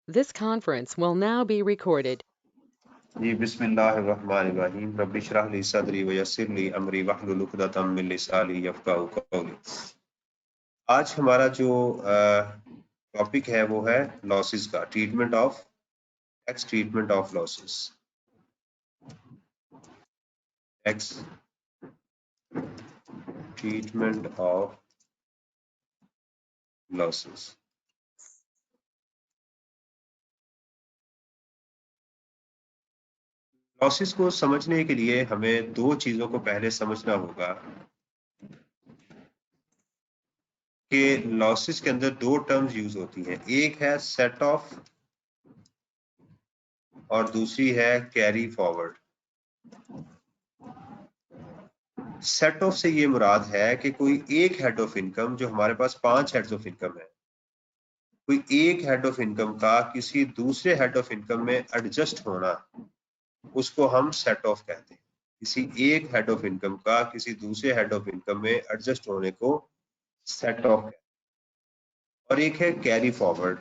This conference will now be recorded. जी बिस्मिल्लाहिर्रहमानिर्रहीम rabbi इश्रह ली सदरी व यस्सिर ली अमरी वहलुल उक़दतम मिन लिसानी यफ़क़हू क़ौली। आज हमारा जो टॉपिक है वो है लॉसेस का, treatment of losses, x treatment of losses. Losses को समझने के लिए हमें दो चीजों को पहले समझना होगा कि लॉसेस के अंदर दो टर्म्स यूज होती हैं, एक है सेट ऑफ और दूसरी है कैरी फॉरवर्ड। सेट ऑफ से ये मुराद है कि कोई एक हेड ऑफ इनकम, जो हमारे पास 5 हेड्स ऑफ इनकम है, कोई एक हेड ऑफ इनकम का किसी दूसरे हेड ऑफ इनकम में एडजस्ट होना, उसको हम सेट ऑफ कहते हैं। किसी एक हेड ऑफ इनकम का किसी दूसरे हेड ऑफ इनकम में एडजस्ट होने को सेट ऑफ कहते हैं। और एक है कैरी फॉरवर्ड,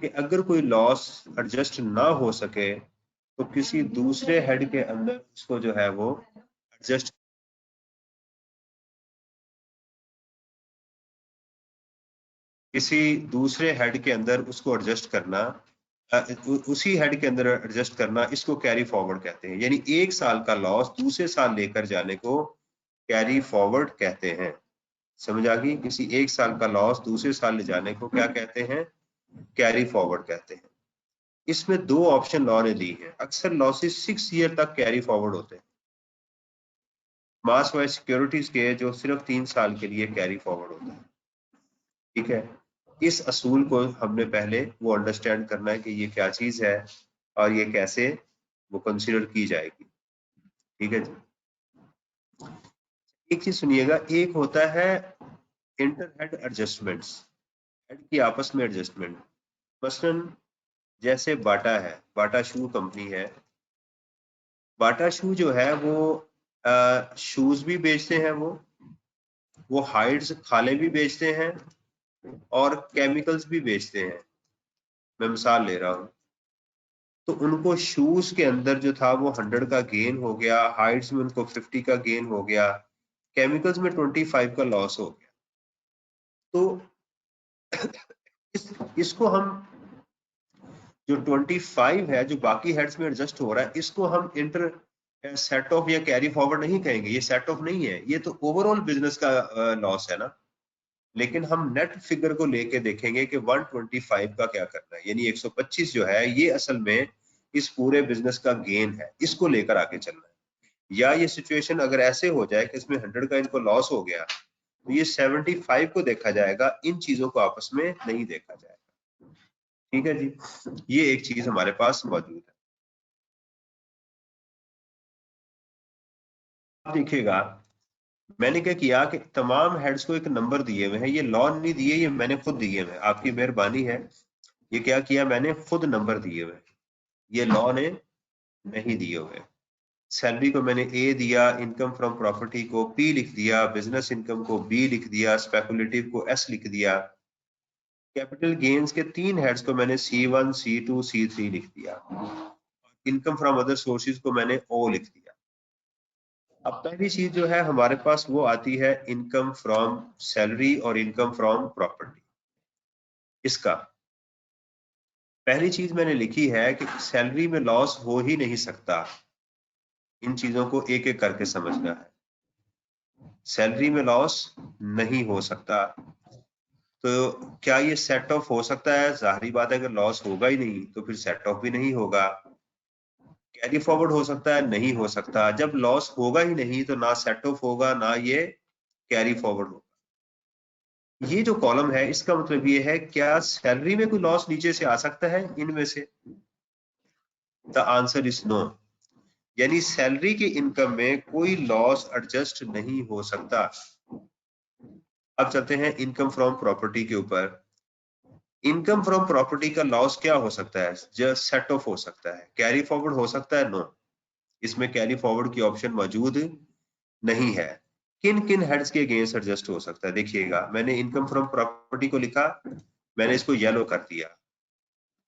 कि अगर कोई लॉस एडजस्ट ना हो सके तो किसी दूसरे हेड के अंदर उसको जो है वो एडजस्ट, किसी दूसरे हेड के अंदर उसको एडजस्ट करना, उसी हेड के अंदर एडजस्ट करना, इसको कैरी फॉरवर्ड कहते हैं। यानी एक साल का लॉस दूसरे साल लेकर जाने को कैरी फॉरवर्ड कहते हैं। समझ आ गई? किसी एक साल का लॉस दूसरे साल ले जाने को क्या कहते हैं? कैरी फॉरवर्ड कहते हैं। इसमें दो ऑप्शन लॉ ने दी है। अक्सर लॉसेस 6 ईयर तक कैरी फॉरवर्ड होते हैं, मास वाइज सिक्योरिटीज के जो सिर्फ 3 साल के लिए कैरी फॉरवर्ड होता है। ठीक है, इस असूल को हमने पहले वो अंडरस्टैंड करना है कि ये क्या चीज है और ये कैसे वो कंसिडर की जाएगी। ठीक है जी, एक चीज सुनिएगा, एक होता है इंटर हेड एडजस्टमेंट्स, हेड की आपस में एडजस्टमेंट। मसलन जैसे बाटा है, बाटा शू कंपनी है, बाटा शू जो है वो शूज भी बेचते हैं, वो हाइड्स खाले भी बेचते हैं और केमिकल्स भी बेचते हैं। मैं मिसाल ले रहा हूँ, तो उनको शूज के अंदर जो था वो 100 का गेन हो गया, हाइड्स में उनको 50 का गेन हो गया, केमिकल्स में 25 का लॉस हो गया। तो इसको हम, जो 25 है जो बाकी हेड्स में एडजस्ट हो रहा है, इसको हम इंटर सेट ऑफ या कैरी फॉरवर्ड नहीं कहेंगे। ये सेट ऑफ नहीं है, ये तो ओवरऑल बिजनेस का लॉस है ना। लेकिन हम नेट फिगर को लेके देखेंगे कि 125 का क्या करना है, यानी 125 जो है ये असल में इस पूरे बिजनेस का गेन है, इसको लेकर आगे चलना है। या ये सिचुएशन अगर ऐसे हो जाए कि इसमें 100 का इनको लॉस हो गया, तो ये 75 को देखा जाएगा, इन चीजों को आपस में नहीं देखा जाएगा। ठीक है जी, ये एक चीज हमारे पास मौजूद है। आप देखिएगा, मैंने क्या किया कि तमाम हेड्स को एक नंबर दिए हुए हैं, ये लॉ नहीं दिए, ये मैंने खुद दिए हुए हैं, आपकी मेहरबानी है। ये क्या किया, मैंने खुद नंबर दिए हुए, ये लॉ ने नहीं दिए हुए। सैलरी को मैंने ए दिया, इनकम फ्रॉम प्रॉपर्टी को पी लिख दिया, बिजनेस इनकम को बी लिख दिया, स्पेकुलेटिव को एस लिख दिया, कैपिटल गेन्स के 3 हेड्स को मैंने C1, C2, C3 लिख दिया, इनकम फ्रॉम अदर सोर्सेज को मैंने ओ लिख दिया। अब पहली चीज जो है हमारे पास वो आती है इनकम फ्रॉम सैलरी और इनकम फ्रॉम प्रॉपर्टी। इसका पहली चीज मैंने लिखी है कि सैलरी में लॉस हो ही नहीं सकता। इन चीजों को एक एक करके समझना है। सैलरी में लॉस नहीं हो सकता, तो क्या ये सेट ऑफ हो सकता है? जाहिर बात है, अगर लॉस होगा ही नहीं तो फिर सेट ऑफ भी नहीं होगा। कैरी फॉरवर्ड हो सकता है? नहीं हो सकता। जब लॉस होगा ही नहीं तो ना सेट ऑफ होगा ना ये कैरी फॉरवर्ड होगा। ये जो कॉलम है इसका मतलब ये है, क्या सैलरी में कोई लॉस नीचे से आ सकता है इनमें से? The answer is no. यानी सैलरी के इनकम में कोई लॉस एडजस्ट नहीं हो सकता। अब चलते हैं इनकम फ्रॉम प्रॉपर्टी के ऊपर। इनकम फ्रॉम प्रॉपर्टी का लॉस क्या हो सकता है? जस्ट सेट ऑफ हो सकता है। कैरी फॉरवर्ड हो सकता है? नो, इसमें कैरी फॉरवर्ड की ऑप्शन मौजूद नहीं है। किन किन हेड्स के अगेंस्ट एडजस्ट हो सकता है? देखिएगा, मैंने इनकम फ्रॉम प्रॉपर्टी को लिखा, मैंने इसको येलो कर दिया।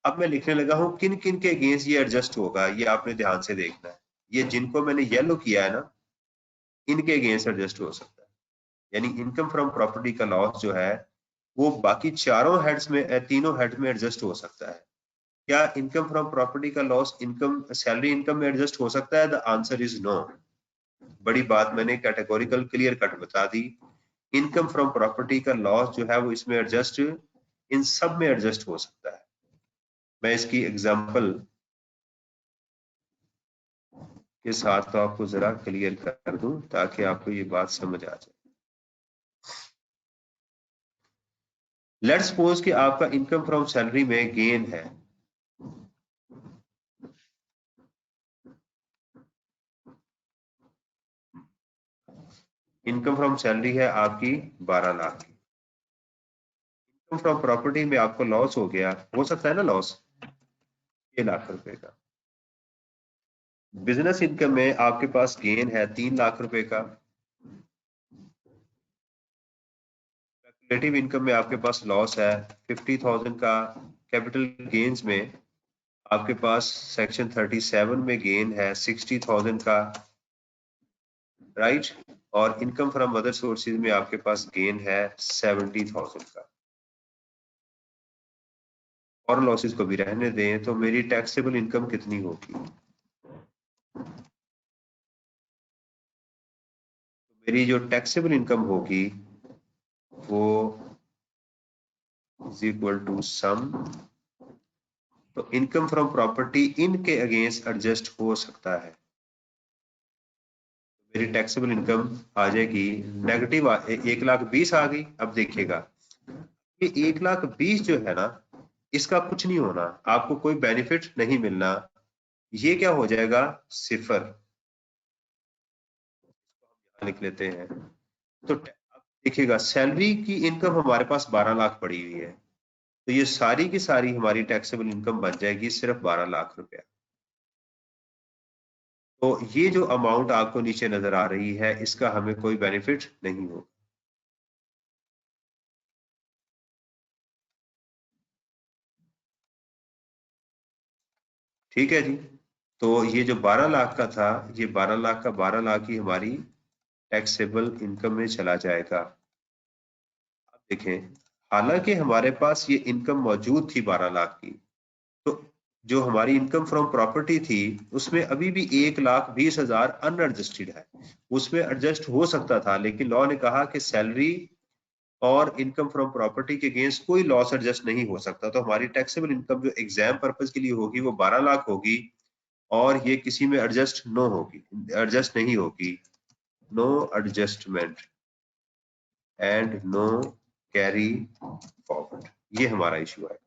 अब मैं लिखने लगा हूं किन किन के अगेंस्ट ये एडजस्ट होगा, ये आपने ध्यान से देखना है। ये जिनको मैंने येलो किया है ना, इनके अगेंस्ट एडजस्ट हो सकता है। यानी इनकम फ्रॉम प्रॉपर्टी का लॉस जो है वो बाकी चारों हेड्स में, तीनों हेड में एडजस्ट हो सकता है। क्या इनकम फ्रॉम प्रॉपर्टी का लॉस इनकम सैलरी इनकम में एडजस्ट हो सकता है? The answer is no. बड़ी बात मैंने कैटेगोरिकल क्लियर कट बता दी। इनकम फ्रॉम प्रॉपर्टी का लॉस जो है वो इसमें एडजस्ट, इन सब में एडजस्ट हो सकता है। मैं इसकी एग्जांपल के साथ तो आपको जरा क्लियर कर दूं ताकि आपको ये बात समझ आ जाए। लेट्स सपोज कि आपका इनकम फ्रॉम सैलरी में गेन है, इनकम फ्रॉम सैलरी है आपकी 12 लाख की। इनकम फ्रॉम प्रॉपर्टी में आपको लॉस हो गया, हो सकता है ना लॉस, 6 लाख रुपए का। बिजनेस इनकम में आपके पास गेन है 3 लाख रुपए का। स्पेकुलेटिव इनकम में आपके पास लॉस है 50,000 का। कैपिटल गेन्स में आपके पास सेक्शन 37 में गेन है 60,000 का, राइट। और इनकम फ्रॉम अदर सोर्सेज में आपके पास गेन है 70,000 का। और लॉसेस को भी रहने दें तो मेरी टैक्सेबल इनकम कितनी होगी? मेरी जो टैक्सेबल इनकम होगी वो इज इक्वल टू सम, तो इनकम फ्रॉम प्रॉपर्टी इनके अगेंस्ट एडजस्ट हो सकता है। मेरी टैक्सेबल इनकम आ जाएगी नेगेटिव, 1,20,000 आ गई। अब देखिएगा ये 1,20,000 जो है ना, इसका कुछ नहीं होना, आपको कोई बेनिफिट नहीं मिलना। ये क्या हो जाएगा? सिफर। लिख लेते हैं। तो देखिएगा सैलरी की इनकम हमारे पास 12 लाख पड़ी हुई है, तो ये सारी की सारी हमारी टैक्सेबल इनकम बन जाएगी सिर्फ 12 लाख रुपया। तो ये जो अमाउंट आपको नीचे नजर आ रही है इसका हमें कोई बेनिफिट नहीं होगा। ठीक है जी। तो ये जो 12 लाख का था, ये 12 लाख का 12 लाख ही हमारी टैक्सेबल इनकम में चला जाएगा। अब देखें, हालांकि हमारे पास ये इनकम मौजूद थी 12 लाख की, तो जो हमारी इनकम फ्रॉम प्रॉपर्टी थी उसमें अभी भी 1,20,000 अनएडजस्टेड है, उसमें एडजस्ट हो सकता था। लेकिन लॉ ने कहा कि सैलरी और इनकम फ्रॉम प्रॉपर्टी के अगेंस्ट कोई लॉस एडजस्ट नहीं हो सकता, तो हमारी टैक्सेबल इनकम जो एग्जाम पर्पज के लिए होगी वो 12 लाख होगी, और ये किसी में एडजस्ट नो होगी, एडजस्ट नहीं होगी। No adjustment and no carry forward, ये हमारा इशू है।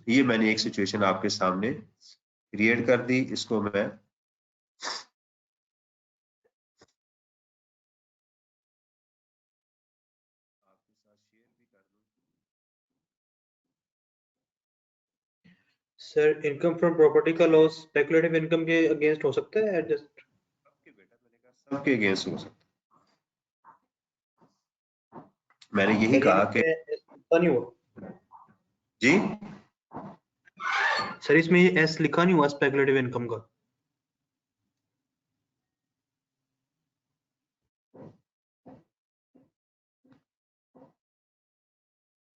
ये मैंने एक सिचुएशन आपके सामने क्रिएट कर दी, इसको मैं आपके साथ शेयर भी कर दूं। सर इनकम फ्रॉम प्रॉपर्टी का लॉस स्पेकुलेटिव इनकम के अगेंस्ट हो सकता है एडजस्ट? सबके बेटा, मैंने कहा सबके अगेंस्ट हो सकता है। मैंने यही सर कहा कि लिखा नहीं हुआ जी, सर, इसमें ये एस लिखा नहीं हुआ स्पेकुलेटिव इनकम का।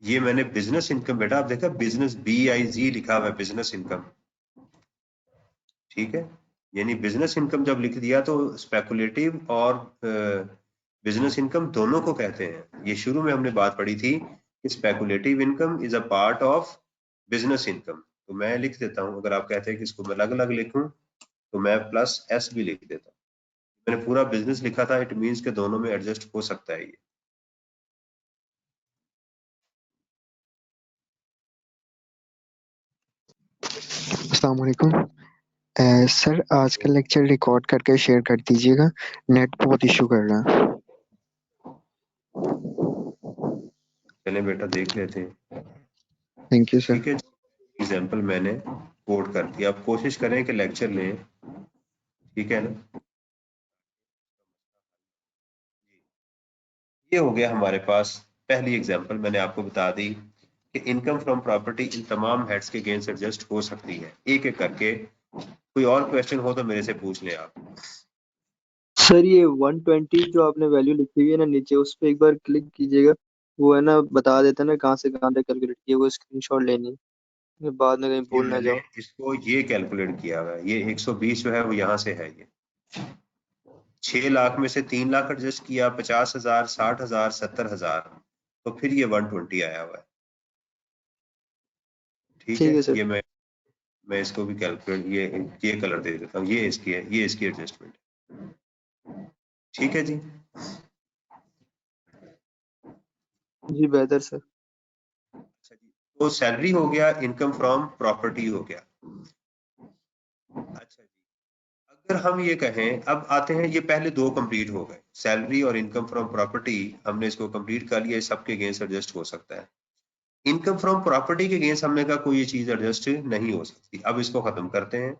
ये मैंने बिजनेस इनकम, बेटा आप देखा बिजनेस BIZ लिखा हुआ है, बिजनेस इनकम। ठीक है, यानी बिजनेस इनकम जब लिख दिया तो स्पेकुलेटिव और बिजनेस इनकम दोनों को कहते हैं। ये शुरू में हमने बात पढ़ी थी कि speculative income is a part of business income. तो मैं लिख देता हूं, अगर आप कहते हैं कि इसको मैं अलग अलग लिखूं तो मैं +S भी लिख देता हूं। मैंने पूरा बिजनेस लिखा था, इट मीन्स के दोनों में एडजस्ट हो सकता है ये। अस्सलाम वालेकुम। सर आज का लेक्चर रिकॉर्ड करके शेयर कर दीजिएगा, नेट बहुत इशू कर रहा है। चले बेटा देख लेते हैं। Thank you sir. ठीक है, एग्जाम्पल मैंने कोड कर दिया, आप कोशिश करें कि लेक्चर लें, ठीक है ना। ये हो गया हमारे पास पहली एग्जाम्पल, मैंने आपको बता दी कि इनकम फ्रॉम प्रॉपर्टी इन तमाम हेड्स के अगेंस्ट एडजस्ट हो सकती है। एक एक करके, कोई और क्वेश्चन हो तो मेरे से पूछ लें आप। सर ये 120 जो आपने वैल्यू लिखी हुई है ना नीचे, उस पर एक बार क्लिक कीजिएगा, वो है ना बता देता है ना कहाँ से कहाँ तक कैलकुलेट किया, वो स्क्रीनशॉट लेनी है, ये बाद में कहीं ये भूल ना मैंने जाओ। इसको ये कैलकुलेट किया हुआ है, ये 120 जो है वो यहाँ से है, ये 6 लाख में से 3 लाख एडजस्ट किया, 50,000, 60,000, 70,000, तो फिर ये 120 आया हुआ है। ठीक ठीक है, है सर। ये मैं इसको भी कैलकुलेट, ये कलर दे देता हूँ, ये इसकी है, ये इसकी एडजस्टमेंट। ठीक है जी। जी बेहतर सर। अच्छा जी, तो सैलरी हो गया, इनकम फ्रॉम प्रॉपर्टी हो गया। अच्छा जी, अगर हम ये कहें, अब आते हैं, ये पहले दो कंप्लीट हो गए, सैलरी और इनकम फ्रॉम प्रॉपर्टी, हमने इसको कंप्लीट कर लिया, सबके अगेंस्ट एडजस्ट हो सकता है। इनकम फ्रॉम प्रॉपर्टी के अगेंस्ट हमने कहा कोई ये चीज एडजस्ट नहीं हो सकती। अब इसको खत्म करते हैं,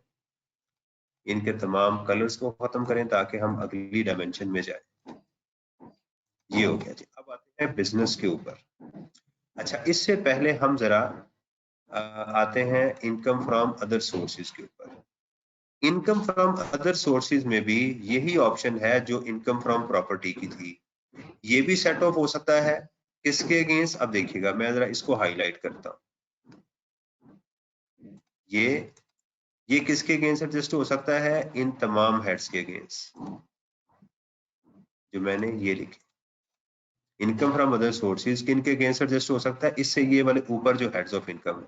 इनके तमाम कलर्स को खत्म करें ताकि हम अगली डायमेंशन में जाए। ये हो गया जी। अब आते हैं बिजनेस के ऊपर। अच्छा, इससे पहले हम जरा आते हैं इनकम फ्रॉम अदर सोर्सेज के ऊपर। इनकम फ्रॉम अदर सोर्सेज में भी यही ऑप्शन है जो इनकम फ्रॉम प्रॉपर्टी की थी, ये भी सेट ऑफ हो सकता है। किसके अगेंस्ट? अब देखिएगा, मैं जरा इसको हाईलाइट करता हूँ। ये किसके अगेंस्ट एडजस्ट हो सकता है? इन तमाम हेड्स के अगेंस्ट जो मैंने ये लिखे। इनकम फ्रॉम अदर सोर्सेज किनके अगेंस्ट एडजस्ट हो सकता है? इससे ये वाले ऊपर जो हेड्स ऑफ इनकम है,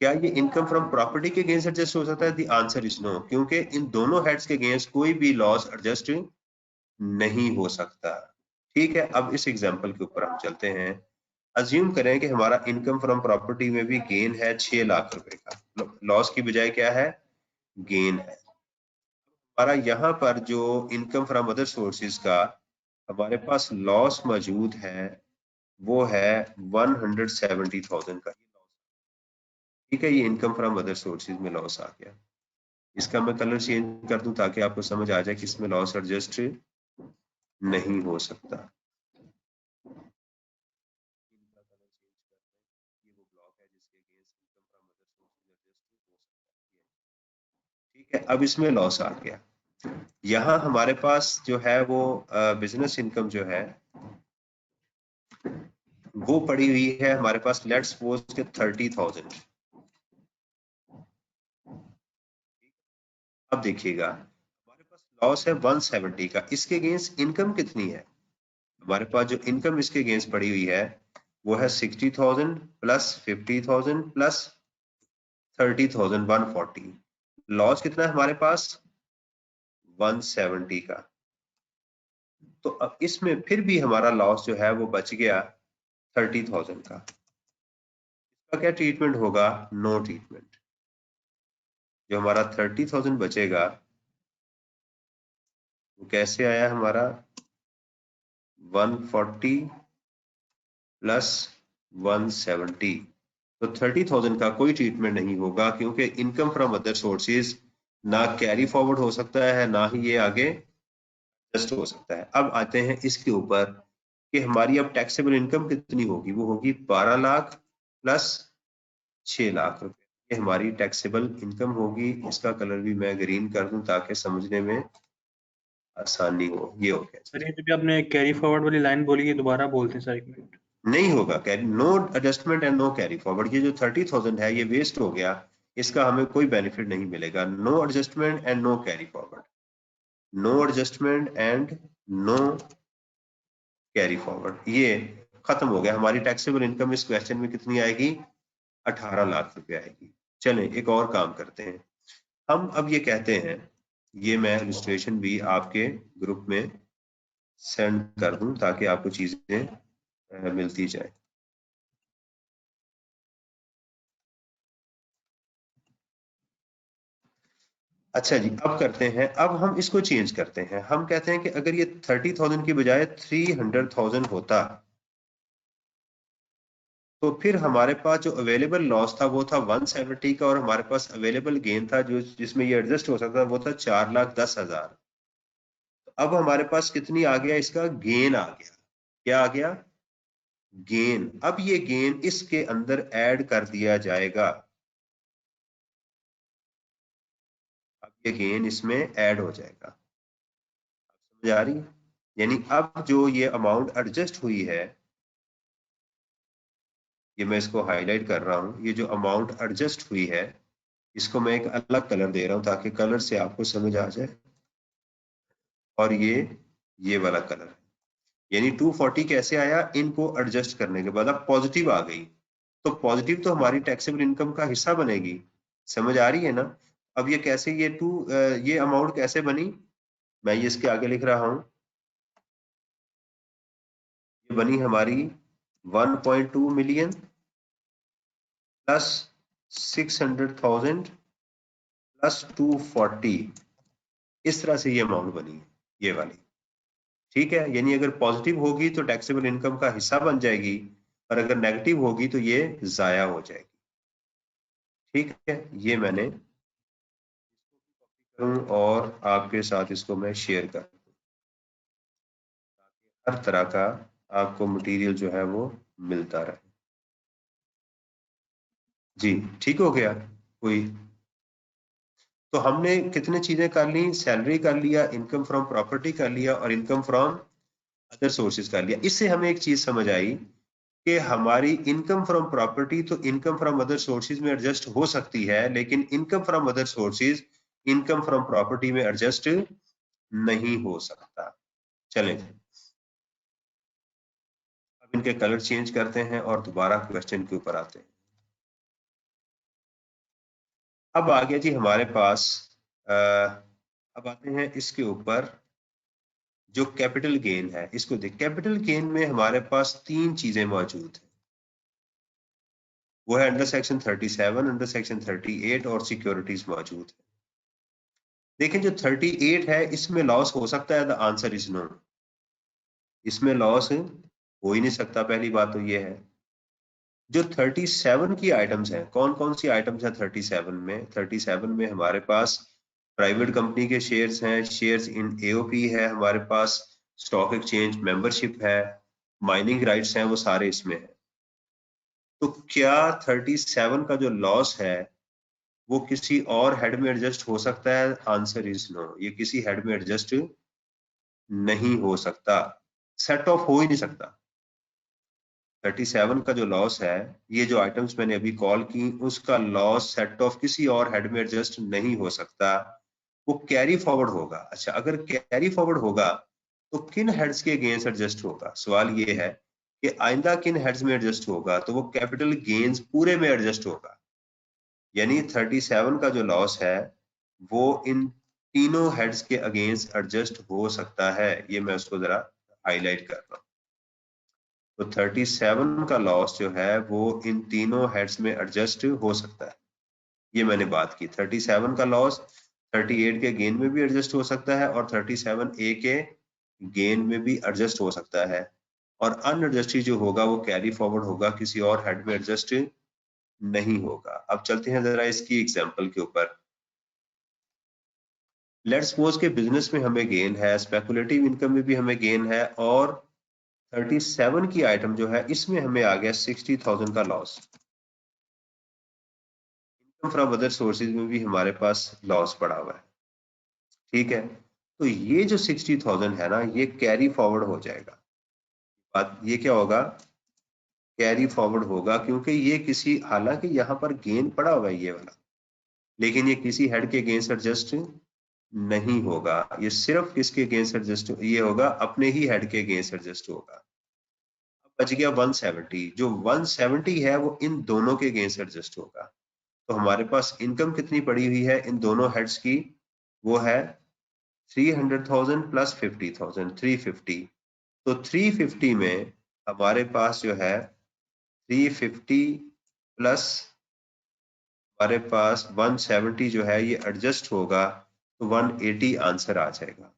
क्या ये इनकम फ्रॉम प्रॉपर्टी के अगेंस्ट एडजस्ट हो सकता है? द आंसर इज नो, क्योंकि इन दोनों हेड्स के अगेंस्ट कोई भी लॉस एडजस्ट नहीं हो सकता। ठीक है, अब इस एग्जांपल के ऊपर हम चलते हैं। अज्यूम करें कि हमारा इनकम फ्रॉम प्रॉपर्टी में भी गेन है 6 लाख रुपए का, लॉस की बजाय क्या है? गेन है। हमारा यहाँ पर जो इनकम फ्रॉम अदर सोर्सेज का हमारे पास लॉस मौजूद है वो है 170,000 का। ठीक है, ये इनकम फ्रॉम अदर सोर्सेज में लॉस आ गया। इसका मैं कलर चेंज कर दूं ताकि आपको समझ आ जाए कि इसमें लॉस एडजस्ट नहीं हो सकता। ठीक है, अब इसमें लॉस आ गया। यहाँ हमारे पास जो है वो बिजनेस इनकम जो है वो पड़ी हुई है हमारे पास, लेट्स सपोज के 30,000। अब देखिएगा, हमारे पास लॉस है 170 का, इसके अगेंस्ट इनकम कितनी है? हमारे पास जो इनकम इसके अगेंस्ट पड़ी हुई है वो है 60,000 प्लस 50,000 प्लस 30,000, 140। लॉस कितना है हमारे पास? 170 का। तो अब इसमें फिर भी हमारा लॉस जो है वो बच गया 30,000 का। इसका क्या ट्रीटमेंट होगा? No treatment. जो हमारा 30,000 बचेगा वो कैसे आया हमारा? 140 प्लस 170, तो 30,000 का कोई ट्रीटमेंट नहीं होगा, क्योंकि इनकम फ्रॉम अदर सोर्सेज ना कैरी फॉरवर्ड हो सकता है, ना ही ये आगे एडजस्ट हो सकता है। अब आते हैं इसके ऊपर कि हमारी अब टैक्सेबल इनकम कितनी होगी? वो होगी 12 लाख प्लस 6 लाख रुपए, ये हमारी टैक्सेबल इनकम होगी। इसका कलर भी मैं ग्रीन कर दूं ताकि समझने में आसानी हो। ये हो गया। सर ये जब आपने कैरी फॉरवर्ड वाली लाइन बोली है, दोबारा बोलते हैं सर, एक मिनट। नहीं होगा carry, no adjustment and no carry forward. ये जो 30,000 है ये वेस्ट हो गया, इसका हमें कोई बेनिफिट नहीं मिलेगा। No adjustment and no carry forward, no adjustment and no carry forward, ये खत्म हो गया। हमारी टैक्सेबल इनकम इस क्वेश्चन में कितनी आएगी? 18 लाख रुपए आएगी। चलें एक और काम करते हैं। हम अब ये कहते हैं, ये मैं इलस्ट्रेशन भी आपके ग्रुप में सेंड कर दूं ताकि आपको चीजें मिलती जाए। अच्छा जी, अब करते हैं, अब हम इसको चेंज करते हैं। हम कहते हैं कि अगर ये 30,000 की बजाय 300,000 होता तो फिर हमारे पास जो अवेलेबल लॉस था वो था 170 का, और हमारे पास अवेलेबल गेन था जो जिसमें ये एडजस्ट हो सकता था वो था 4,10,000। अब हमारे पास कितनी आ गया? इसका गेन आ गया। क्या आ गया? गेन, अब ये गेन इसके अंदर ऐड कर दिया जाएगा, अब ये गेन इसमें ऐड हो जाएगा। समझ आ रही है? यानी अब जो ये अमाउंट एडजस्ट हुई है, ये मैं इसको हाईलाइट कर रहा हूं, ये जो अमाउंट एडजस्ट हुई है इसको मैं एक अलग कलर दे रहा हूं ताकि कलर से आपको समझ आ जाए, और ये वाला कलर है। यानी 240 कैसे आया, इनको एडजस्ट करने के बाद अब पॉजिटिव आ गई, तो पॉजिटिव तो हमारी टैक्सेबल इनकम का हिस्सा बनेगी। समझ आ रही है ना? अब ये कैसे, ये अमाउंट कैसे बनी, मैं ये इसके आगे लिख रहा हूं, ये बनी हमारी 1.2 मिलियन प्लस 600,000 प्लस 240, इस तरह से ये अमाउंट बनी है, ये वाली। ठीक है, यानी अगर पॉजिटिव होगी तो टैक्सेबल इनकम का हिस्सा बन जाएगी, और अगर नेगेटिव होगी तो ये जाया हो जाएगी। ठीक है, ये मैंने और आपके साथ इसको मैं शेयर कर दूं, हर तरह का आपको मटेरियल जो है वो मिलता रहे। जी ठीक हो गया? कोई, तो हमने कितने चीजें कर ली, सैलरी कर लिया, इनकम फ्रॉम प्रॉपर्टी कर लिया, और इनकम फ्रॉम अदर सोर्सेज कर लिया। इससे हमें एक चीज समझ आई कि हमारी इनकम फ्रॉम प्रॉपर्टी तो इनकम फ्रॉम अदर सोर्सेज में एडजस्ट हो सकती है, लेकिन income from other sources income from property में एडजस्ट नहीं हो सकता। चलें, अब इनके कलर चेंज करते हैं और दोबारा क्वेश्चन के ऊपर आते हैं। अब आ गया जी हमारे पास, अब आते हैं इसके ऊपर, जो कैपिटल गेन है इसको देख। कैपिटल गेन में हमारे पास तीन चीजें मौजूद हैं, वो है अंडर सेक्शन 37, अंडर सेक्शन 38 और सिक्योरिटीज मौजूद है। देखें जो 38 है इसमें लॉस हो सकता है, द आंसर इज नो, इसमें लॉस हो ही नहीं सकता, पहली बात तो ये है। जो 37 की आइटम्स हैं, कौन कौन सी आइटम्स हैं 37 में? 37 में हमारे पास प्राइवेट कंपनी के शेयर्स हैं, शेयर्स इन एओपी है हमारे पास, स्टॉक एक्सचेंज मेंबरशिप है, माइनिंग राइट्स हैं, वो सारे इसमें है। तो क्या 37 का जो लॉस है वो किसी और हेड में एडजस्ट हो सकता है? आंसर इज नो, ये किसी हेड में एडजस्ट नहीं हो सकता, सेट ऑफ हो ही नहीं सकता। 37 का जो लॉस है, ये जो आइटम्स मैंने अभी कॉल की, उसका लॉस सेट ऑफ किसी और हेड में एडजस्ट नहीं हो सकता, वो कैरी फॉरवर्ड होगा। अच्छा, अगर कैरी फॉरवर्ड होगा तो किन हेड्स के अगेंस्ट एडजस्ट होगा? सवाल ये है कि आइंदा किन हेड्स में एडजस्ट होगा, तो वो कैपिटल गेन्स पूरे में एडजस्ट होगा। यानी 37 का जो लॉस है वो इन तीनों हेड्स के अगेंस्ट एडजस्ट हो सकता है, ये मैं उसको जरा हाईलाइट कर रहा हूँ। तो 37 का लॉस जो है वो इन तीनों हेड्स में एडजस्ट हो सकता है, ये मैंने बात की। 37 का लॉस 38 के गेन में भी एडजस्ट हो सकता है, और 37A के गेन में भी एडजस्ट हो सकता है, और अनएडजस्टेड जो होगा वो कैरी फॉरवर्ड होगा, किसी और हेड में एडजस्ट नहीं होगा। अब चलते हैं जरा इसकी एग्जांपल के ऊपर। लेट्स सपोज के बिजनेस में हमें गेन है, स्पेकुलेटिव इनकम में भी हमें गेन है, और 37 की आइटम जो है इसमें हमें आ गया 60,000 का loss. Income from other sources में भी हमारे पास लॉस पड़ा हुआ है। ठीक है, तो ये जो 60,000 है ना, ये कैरी फॉरवर्ड हो जाएगा। बात ये क्या होगा, कैरी फॉरवर्ड होगा, क्योंकि ये किसी, हालांकि यहाँ पर गेन पड़ा हुआ है ये वाला, लेकिन ये किसी हेड के अगेंस्ट एडजस्ट नहीं होगा, ये सिर्फ किसके अगेंस्ट एडजस्ट, ये होगा अपने ही हेड के अगेंस्ट एडजस्ट होगा। अब बच गया 170, जो 170 है वो इन दोनों के अगेंस्ट एडजस्ट होगा। तो हमारे पास इनकम कितनी पड़ी हुई है इन दोनों हेड्स की, वो है 300,000 प्लस 50,000, 350। तो 350 में हमारे पास जो है 350 प्लस हमारे पास 170 जो है ये एडजस्ट होगा, तो 180 आंसर आ जाएगा,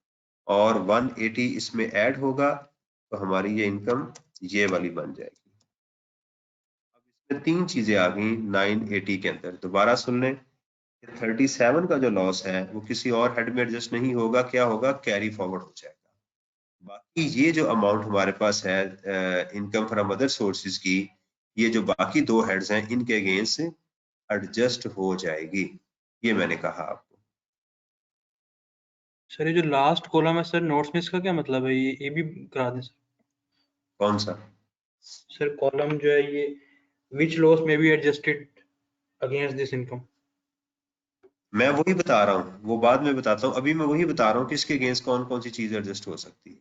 और 180 इसमें ऐड होगा तो हमारी ये इनकम ये वाली बन जाएगी। अब इसमें तीन चीजें आ गई 980 के अंदर, दोबारा सुन लें। 37 का जो लॉस है वो किसी और हेड में एडजस्ट नहीं होगा, क्या होगा, कैरी फॉरवर्ड हो जाएगा। बाकी ये जो अमाउंट हमारे पास है इनकम फ्रॉम अदर सोर्सेज की, ये जो बाकी दो हेड्स हैं इनके अगेंस्ट एडजस्ट हो जाएगी, ये मैंने कहा आपको। सर ये जो लास्ट कॉलम है सर नोट्स में, इसका क्या मतलब है? ये भी करा दें सर। कौन सा? सर कॉलम जो है ये विच लॉस में be adjusted against this income. मैं वही बता रहा हूँ, वो बाद में बताता हूँ, अभी मैं वही बता रहा हूँ कि इसके अगेंस्ट कौन कौन सी चीज एडजस्ट हो सकती है।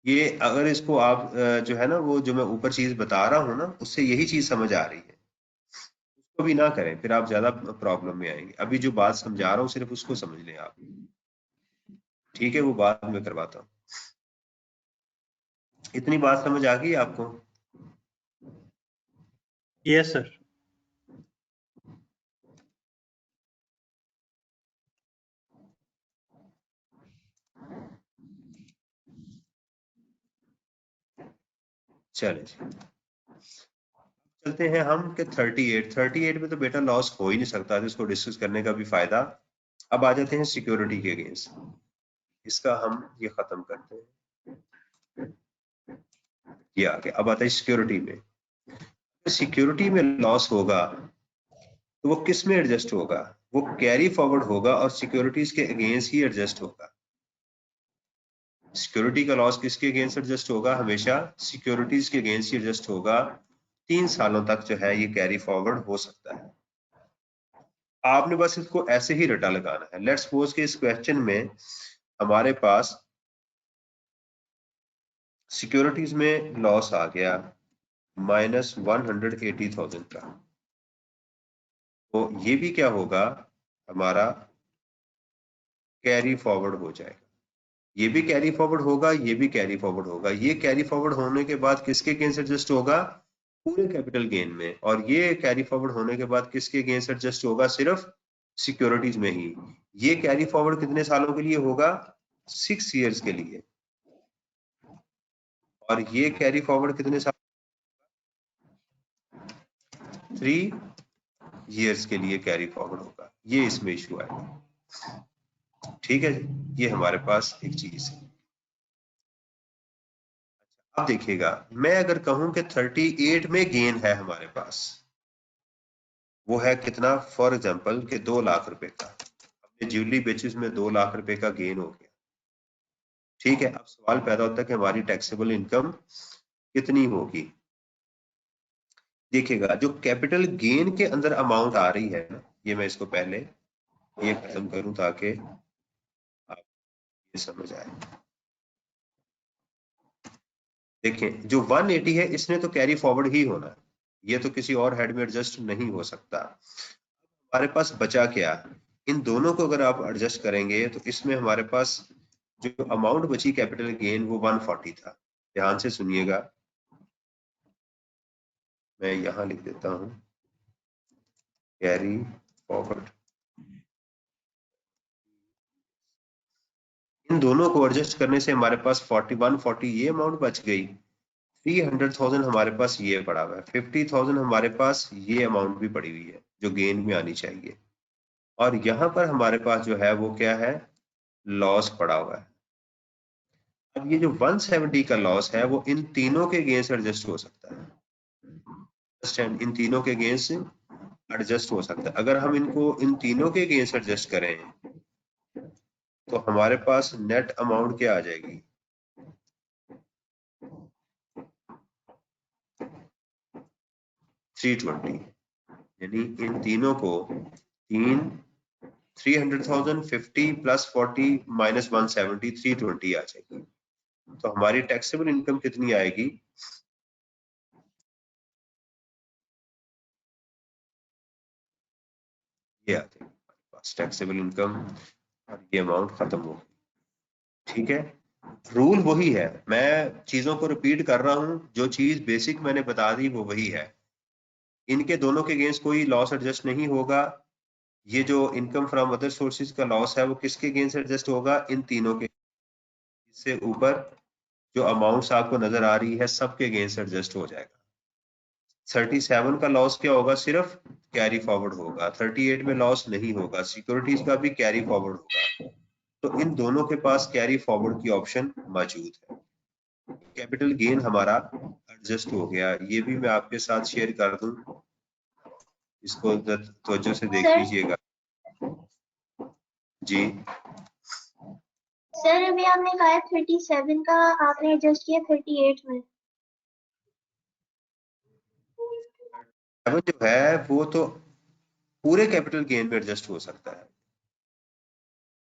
ये अगर इसको आप जो है ना वो जो मैं ऊपर चीज बता रहा हूँ ना उससे यही चीज समझ आ रही है, उसको भी ना करें फिर आप ज्यादा प्रॉब्लम में आएंगे। अभी जो बात समझा रहा हूँ सिर्फ उसको समझ लें आप, ठीक है? वो बाद में करवाता हूँ। इतनी बात समझ आ गई आपको? Yes sir. चले चलते हैं हम कि 38 में तो बेटा लॉस हो ही नहीं सकता, तो इसको डिस्कस करने का भी फायदा। अब आ जाते हैं सिक्योरिटी के अगेंस्ट, इसका हम ये खत्म करते हैं। ये आगे अब आता है सिक्योरिटी में। सिक्योरिटी में लॉस होगा तो वो किस में एडजस्ट होगा? वो कैरी फॉरवर्ड होगा और सिक्योरिटीज के अगेंस्ट ही एडजस्ट होगा। सिक्योरिटी का लॉस किसके अगेंस्ट एडजस्ट होगा? हमेशा सिक्योरिटीज के अगेंस्ट ही एडजस्ट होगा। 3 सालों तक जो है ये कैरी फॉरवर्ड हो सकता है। आपने बस इसको ऐसे ही रटा लगाना है। लेट्स सपोज कि इस क्वेश्चन में हमारे पास सिक्योरिटीज में लॉस आ गया -180,000 का, तो ये भी क्या होगा? हमारा कैरी फॉरवर्ड हो जाएगा। ये भी कैरी फॉरवर्ड होगा, ये भी कैरी फॉरवर्ड होगा। ये कैरी फॉरवर्ड होने के बाद किसके अगेंस्ट एडजस्ट होगा? पूरे कैपिटल गेन में। और ये कैरी फॉरवर्ड होने के बाद किसके अगेंस्ट एडजस्ट होगा? सिर्फ सिक्योरिटीज में ही। ये कैरी फॉरवर्ड कितने सालों के लिए होगा? 6 इयर्स के लिए। और ये कैरी फॉरवर्ड कितने साल? 3 इयर्स के लिए कैरी फॉरवर्ड होगा। ये इसमें इशू आएगा, ठीक है जी? ये हमारे पास एक चीज है। अब देखिएगा, मैं अगर कहूं कि 38 में गेन है हमारे पास, वो है कितना? फॉर एग्जांपल कि 2 लाख रुपए का, हमने ज्वेलरी बेसिस में 2 लाख रुपए का गेन हो गया, ठीक है? अब सवाल पैदा होता है कि हमारी टैक्सेबल इनकम कितनी होगी। देखिएगा, जो कैपिटल गेन के अंदर अमाउंट आ रही है ना, ये मैं इसको पहले ये खत्म करूं ताकि आप ये समझ आए। देखें, जो 180 है इसने तो कैरी फॉरवर्ड ही होना है, ये तो किसी और हेड में एडजस्ट नहीं हो सकता। हमारे पास बचा क्या? इन दोनों को अगर आप एडजस्ट करेंगे तो इसमें हमारे पास जो अमाउंट बची कैपिटल गेन वो 140 था। ध्यान से सुनिएगा, मैं यहां लिख देता हूं कैरी फॉरवर्ड। इन दोनों को एडजस्ट करने से हमारे पास 4140 ये अमाउंट बच गई। 300,000 हमारे पास ये पड़ा हुआ है। 50,000 हमारे पास ये अमाउंट भी पड़ी हुई है जो गेन में आनी चाहिए। और यहाँ पर हमारे पास जो है वो क्या है? लॉस पड़ा हुआ है। अब ये जो 170 का लॉस है वो इन तीनों के अगेंस्ट एडजस्ट हो सकता है। इन तीनों के अगेंस्ट एडजस्ट हो सकता है। अगर हम इनको इन तीनों के अगेंस्ट एडजस्ट करें तो हमारे पास नेट अमाउंट क्या आ जाएगी? 320। यानी इन तीनों को 300,000 50 प्लस 40 माइनस 170 320 आ जाएगी। तो हमारी टैक्सेबल इनकम कितनी आएगी? ये आती है हमारे पास टैक्सेबल इनकम, और ये अमाउंट खत्म हो गई, ठीक है? रूल वही है, मैं चीजों को रिपीट कर रहा हूं, जो चीज बेसिक मैंने बता दी वो वही है। इनके दोनों के अगेंस्ट कोई लॉस एडजस्ट नहीं होगा। ये जो इनकम फ्रॉम अदर सोर्सेज का लॉस है वो किसके अगेंस्ट एडजस्ट होगा? इन तीनों के। इससे ऊपर जो अमाउंट्स आपको नजर आ रही है सबके अगेंस्ट एडजस्ट हो जाएगा। 37 का लॉस क्या होगा? सिर्फ कैरी फॉरवर्ड होगा। 38 में लॉस नहीं होगा, सिक्योरिटीज का भी कैरी फॉरवर्ड होगा। तो इन दोनों के पास कैरी फॉरवर्ड की ऑप्शन मौजूद है। कैपिटल गेन हमारा एडजस्ट हो गया, ये भी मैं आपके साथ शेयर कर दूं, इसको तवज्जो से देख लीजिएगा जी। सर अभी आपने कहा 37 का आपने एडजस्ट किया 38 में। 7 जो है वो तो पूरे कैपिटल गेन में एडजस्ट हो सकता है।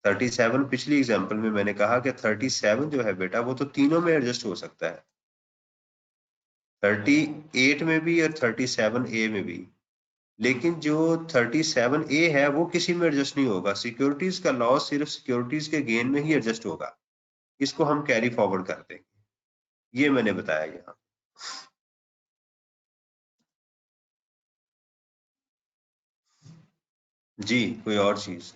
37 पिछली एग्जांपल में मैंने कहा कि 37 जो है बेटा वो तो तीनों में एडजस्ट हो सकता है, 38 में भी और 37A में भी। लेकिन जो 37A है वो किसी में एडजस्ट नहीं होगा। सिक्योरिटीज का लॉस सिर्फ सिक्योरिटीज के गेन में ही एडजस्ट होगा, इसको हम कैरी फॉरवर्ड कर देंगे, ये मैंने बताया यहाँ। जी कोई और चीज?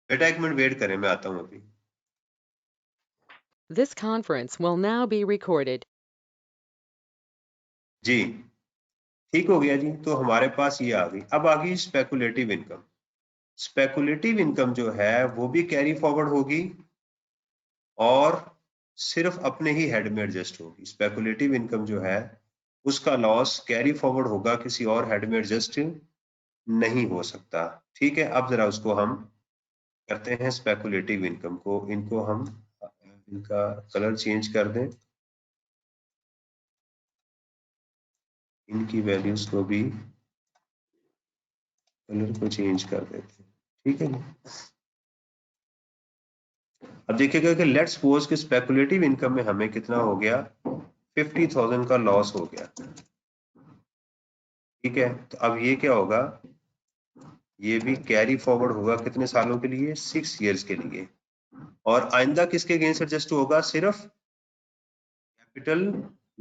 बेटा एक मिनट वेट करें, मैं आता हूँ अभी। This conference will now be recorded. जी ठीक हो गया जी। तो हमारे पास ये आ गई। अब आ गई स्पेकुलेटिव इनकम। स्पेकुलेटिव इनकम जो है वो भी कैरी फॉरवर्ड होगी और सिर्फ अपने ही हेड में एडजस्ट होगी। स्पेकुलेटिव इनकम जो है उसका लॉस कैरी फॉरवर्ड होगा, किसी और हेड में एडजस्ट नहीं हो सकता। ठीक है, अब जरा उसको हम करते हैं स्पेकुलेटिव इनकम को। इनको हम इनका कलर चेंज कर दें, इनकी वैल्यूज को भी कलर को चेंज कर देते हैं। ठीक है ना। अब देखिएगा कि लेट्स सपोज कि स्पेकुलेटिव इनकम में हमें कितना हो गया, 50,000 का लॉस हो गया। ठीक है, तो अब ये क्या होगा, ये भी कैरी फॉरवर्ड होगा कितने सालों के लिए, 6 इयर्स के लिए। और आइंदा किसके अगेंस्ट एडजस्ट होगा, सिर्फ कैपिटल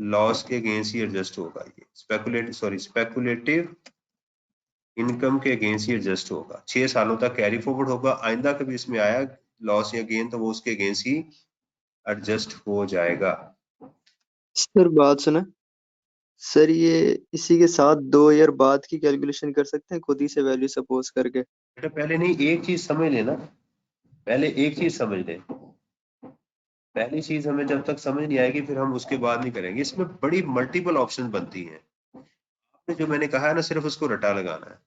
लॉस के अगेंस्ट ही एडजस्ट होगा। ये स्पेकुलेटिव इनकम के अगेंस्ट ही एडजस्ट होगा। 6 सालों तक कैरी फॉरवर्ड होगा, आइंदा कभी इसमें आया लॉस या गेन तो वो उसके अगेंस्ट ही एडजस्ट हो जाएगा। सर बात सुना सर, ये इसी के साथ 2 ईयर बाद की कैलकुलेशन कर सकते हैं खुद ही से वैल्यू सपोज करके? बेटा पहले नहीं, एक चीज समझ लेना, पहले एक चीज समझ ले। पहली चीज हमें जब तक समझ नहीं आएगी फिर हम उसके बाद नहीं करेंगे। इसमें बड़ी मल्टीपल ऑप्शन बनती हैं। आपने जो मैंने कहा है ना सिर्फ उसको रट्टा लगाना है।